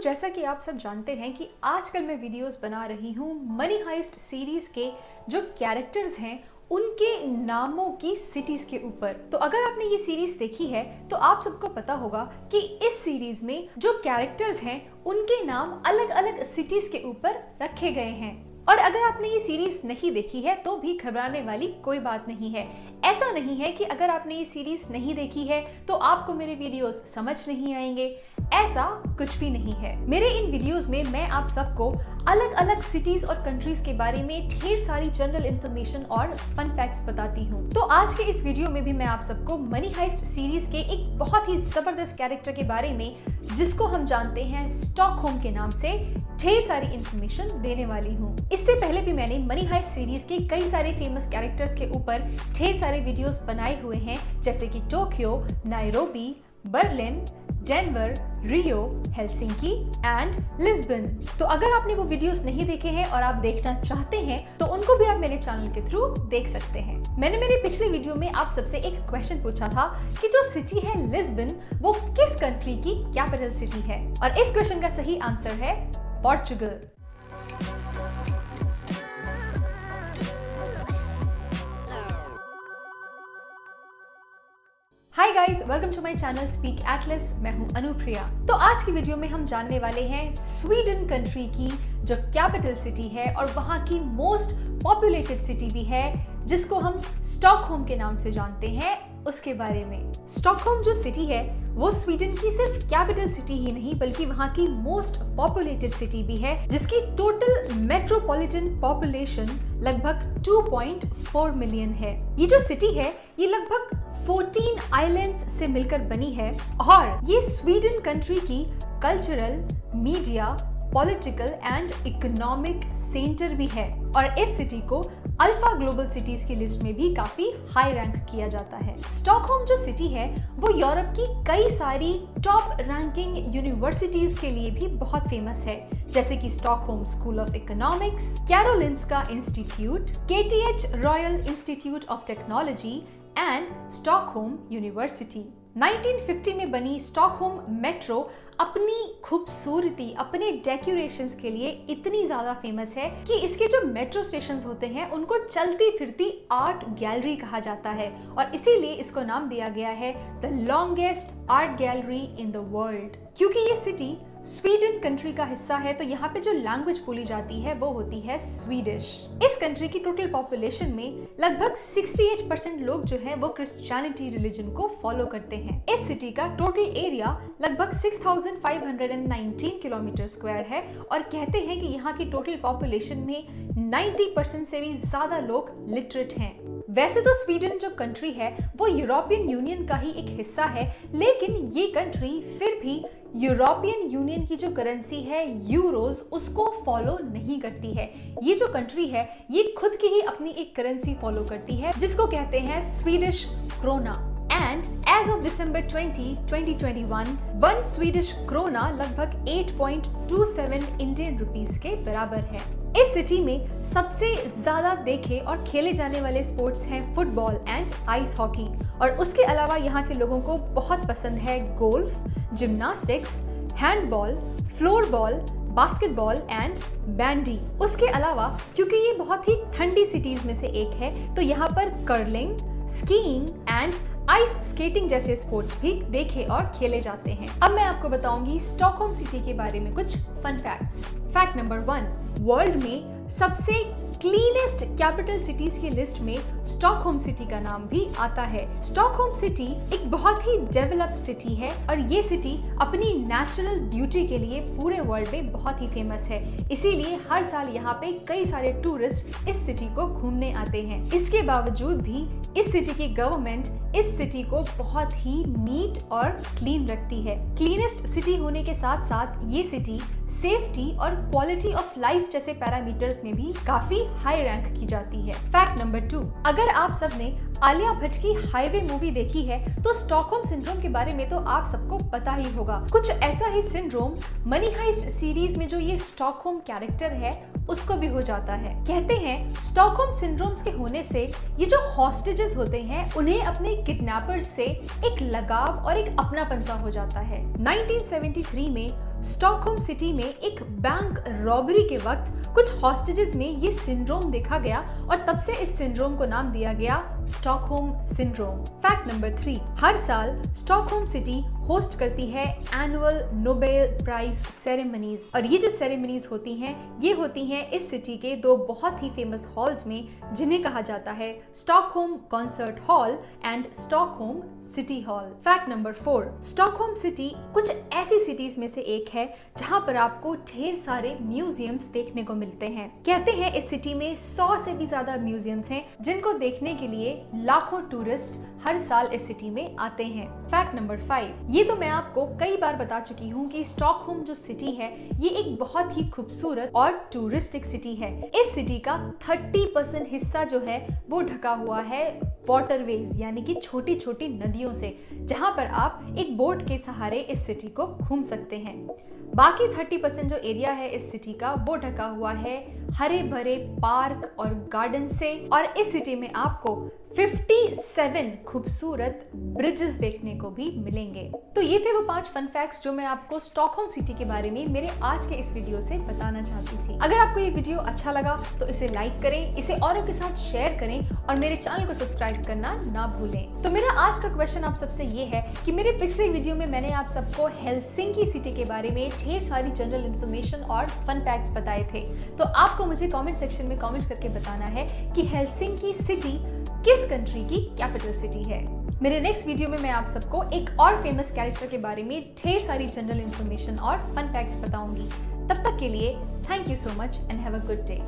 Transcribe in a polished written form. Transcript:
जैसा कि आप सब जानते हैं कि आजकल मैं वीडियोस बना रही हूँ मनी हाइस्ट सीरीज के जो कैरेक्टर्स हैं उनके नामों की सिटीज के ऊपर। तो अगर आपने ये सीरीज देखी है तो आप सबको पता होगा कि इस सीरीज में जो कैरेक्टर्स हैं उनके नाम अलग अलग सिटीज के ऊपर रखे गए हैं। और अगर आपने ये सीरीज नहीं देखी है तो भी घबराने वाली कोई बात नहीं है। ऐसा नहीं है कि अगर आपने ये सीरीज नहीं देखी है तो आपको मेरे वीडियोस समझ नहीं आएंगे, ऐसा कुछ भी नहीं है। मेरे इन वीडियोस में मैं आप सबको अलग अलग सिटीज और कंट्रीज के बारे में ढेर सारी जनरल इंफॉर्मेशन और फन फैक्ट्स बताती हूँ। तो आज के इस वीडियो में भी मैं आप सबको मनी हाइस्ट सीरीज के एक बहुत ही जबरदस्त कैरेक्टर के बारे में, जिसको हम जानते हैं स्टॉकहोम के नाम से, ढेर सारी इंफॉर्मेशन देने वाली हूँ। इससे पहले भी मैंने मनी हाइस्ट सीरीज के कई सारे फेमस कैरेक्टर्स के ऊपर ढेर सारे वीडियोस बनाए हुए हैं, जैसे कि Tokyo, Nairobi, Berlin, Denver, Rio, Helsinki and Lisbon. तो अगर आपने वो वीडियोस नहीं देखे हैं और आप देखना चाहते हैं तो उनको भी आप मेरे चैनल के थ्रू देख सकते हैं। मैंने मेरे पिछले वीडियो में आप सबसे एक क्वेश्चन पूछा था कि जो सिटी है लिस्बन वो किस कंट्री की कैपिटल सिटी है, और इस क्वेश्चन का सही आंसर है Portugal. Hi guys, welcome to my channel speak atlas. मैं हूं अनुप्रिया। तो आज की वीडियो में हम जानने वाले हैं स्वीडन कंट्री की जो कैपिटल सिटी है और वहां की मोस्ट पॉपुलेटेड सिटी भी है, जिसको हम स्टॉकहोम के नाम से जानते हैं, उसके बारे में। स्टॉकहोम जो सिटी है वो स्वीडन की सिर्फ कैपिटल सिटी ही नहीं बल्कि वहां की मोस्ट पॉपुलेटेड सिटी भी है, जिसकी टोटल मेट्रोपॉलिटन पॉपुलेशन लगभग 2.4 मिलियन है। ये जो सिटी है ये लगभग 14 आइलैंड्स से मिलकर बनी है और ये स्वीडन कंट्री की cultural, media, political and economic centre भी है और इस सिटी को अल्फा ग्लोबल सिटीज की लिस्ट में भी काफी हाई रैंक किया जाता है। स्टॉकहोम जो सिटी है वो यूरोप की कई सारी टॉप रैंकिंग यूनिवर्सिटीज के लिए भी बहुत फेमस है, जैसे कि Stockholm school of economics, Karolinska institute, KTH royal institute of technology and Stockholm university. 1950 में बनी स्टॉकहोम मेट्रो अपनी खूबसूरती, अपने डेकोरेशंस के लिए इतनी ज्यादा फेमस है कि इसके जो मेट्रो स्टेशंस होते हैं उनको चलती फिरती आर्ट गैलरी कहा जाता है और इसीलिए इसको नाम दिया गया है the longest art gallery in the world. क्योंकि ये सिटी स्वीडन कंट्री का हिस्सा है तो यहाँ पे जो लैंग्वेज बोली जाती है वो होती है स्वीडिश। इस कंट्री की टोटल पॉपुलेशन में लगभग 68% लोग जो हैं वो क्रिश्चियनिटी रिलीजन को फॉलो करते हैं। इस सिटी का टोटल एरिया लगभग 6519 किलोमीटर स्क्वायर है और कहते हैं कि यहाँ की टोटल पॉपुलेशन में 90% से भी ज्यादा लोग लिटरेट हैं। वैसे तो स्वीडन जो कंट्री है वो यूरोपियन यूनियन का ही एक हिस्सा है, लेकिन ये कंट्री फिर भी यूरोपियन यूनियन की जो करेंसी है यूरोज, उसको फॉलो नहीं करती है। ये जो कंट्री है ये खुद की ही अपनी एक करेंसी फॉलो करती है जिसको कहते हैं Swedish krona. And as of December 2021 one Swedish krona लगभग 8.27 इंडियन रुपीस के बराबर है। इस सिटी में सबसे ज्यादा देखे और खेले जाने वाले स्पोर्ट्स हैं फुटबॉल एंड आइस हॉकी, और उसके अलावा यहाँ के लोगों को बहुत पसंद है golf, gymnastics, handball, floorball, basketball and bandy. उसके अलावा क्योंकि ये बहुत ही ठंडी सिटीज में से एक है तो यहाँ पर curling, skiing and ice skating जैसे स्पोर्ट्स भी देखे और खेले जाते हैं। अब मैं आपको बताऊंगी स्टॉकहोम सिटी के बारे में कुछ fun facts. Fact number 1, world में सबसे क्लीनेस्ट कैपिटल सिटीज की लिस्ट में स्टॉकहोम सिटी का नाम भी आता है। स्टॉकहोम सिटी एक बहुत ही डेवलप्ड सिटी है और ये सिटी अपनी नेचुरल ब्यूटी के लिए पूरे वर्ल्ड में बहुत ही फेमस है। इसीलिए हर साल यहाँ पे कई सारे टूरिस्ट इस सिटी को घूमने आते हैं। इसके बावजूद भी इस सिटी की गवर्नमेंट इस सिटी को बहुत ही नीट और क्लीन रखती है। क्लीनेस्ट सिटी होने के साथ साथ ये सिटी सेफ्टी और क्वालिटी ऑफ लाइफ जैसे पैरामीटर्स में भी काफी हाई रैंक की जाती है। फैक्ट नंबर 2, अगर आप सबने आलिया भट्ट की हाईवे मूवी देखी है तो स्टॉकहोम सिंड्रोम के बारे में तो आप सबको पता ही होगा। कुछ ऐसा ही सिंड्रोम मनी हाइस्ट सीरीज में जो ये स्टॉकहोम कैरेक्टर है उसको भी हो जाता है। कहते हैं स्टॉकहोम सिंड्रोम्स के होने से ये जो हॉस्टेजेस होते हैं उन्हें अपने किडनैपर्स से एक लगाव और एक अपनापन सा हो जाता है। 1973 में स्टॉकहोम सिटी में एक बैंक रॉबरी के वक्त कुछ हॉस्टेजेस में ये सिंड्रोम देखा गया और तब से इस सिंड्रोम को नाम दिया गया स्टॉकहोम सिंड्रोम। फैक्ट नंबर 3, हर साल स्टॉकहोम सिटी होस्ट करती है एनुअल नोबेल प्राइज सेरेमनीज, और ये जो सेरेमनीज होती हैं ये होती हैं इस सिटी के 2 बहुत ही फेमस हॉल्स में, जिन्हें कहा जाता है Stockholm concert hall and Stockholm city hall. Fact number 4, Stockholm city कुछ ऐसी सिटीज में से एक है जहां पर आपको ढेर सारे म्यूजियम्स देखने को मिलते हैं। कहते हैं इस सिटी में 100 से भी ज्यादा म्यूजियम्स हैं जिनको देखने के लिए लाखों टूरिस्ट हर साल इस सिटी में आते हैं। फैक्ट नंबर 5, ये तो मैं आपको कई बार बता चुकी हूँ कि स्टॉकहोम जो सिटी है ये एक बहुत ही खूबसूरत और टूरिस्टिक सिटी है। इस सिटी का 30% हिस्सा जो है वो ढका हुआ है वाटरवेज यानी कि छोटी छोटी नदियों से, जहां पर आप एक बोट के सहारे इस सिटी को घूम सकते हैं। बाकी 30% जो एरिया है इस सिटी का वो ढका हुआ है हरे भरे पार्क और गार्डन से, और इस सिटी में आपको 57 खूबसूरत ब्रिजेस देखने को भी मिलेंगे। तो ये थे वो 5 फन फैक्ट्स जो मैं आपको स्टॉकहोम सिटी के बारे में मेरे आज के इस वीडियो से बताना चाहती थी। अगर आपको ये वीडियो अच्छा लगा तो इसे लाइक करें, इसे औरों के साथ शेयर करें और मेरे चैनल को सब्सक्राइब करना ना भूलें। तो मेरा आज का क्वेश्चन आप सबसे ये है कि मेरे पिछले वीडियो में मैंने आप सबको हेलसिंकी सिटी के बारे में ढेर सारी जनरल इन्फॉर्मेशन और फन फैक्ट्स बताए थे, तो आपको मुझे कमेंट सेक्शन में कमेंट करके बताना है कि हेलसिंकी सिटी किस कंट्री की कैपिटल सिटी है। मेरे नेक्स्ट वीडियो में मैं आप सबको एक और फेमस कैरेक्टर के बारे में ढेर सारी जनरल इन्फॉर्मेशन और फन फैक्ट्स बताऊंगी। तब तक के लिए thank you so much and have a good day.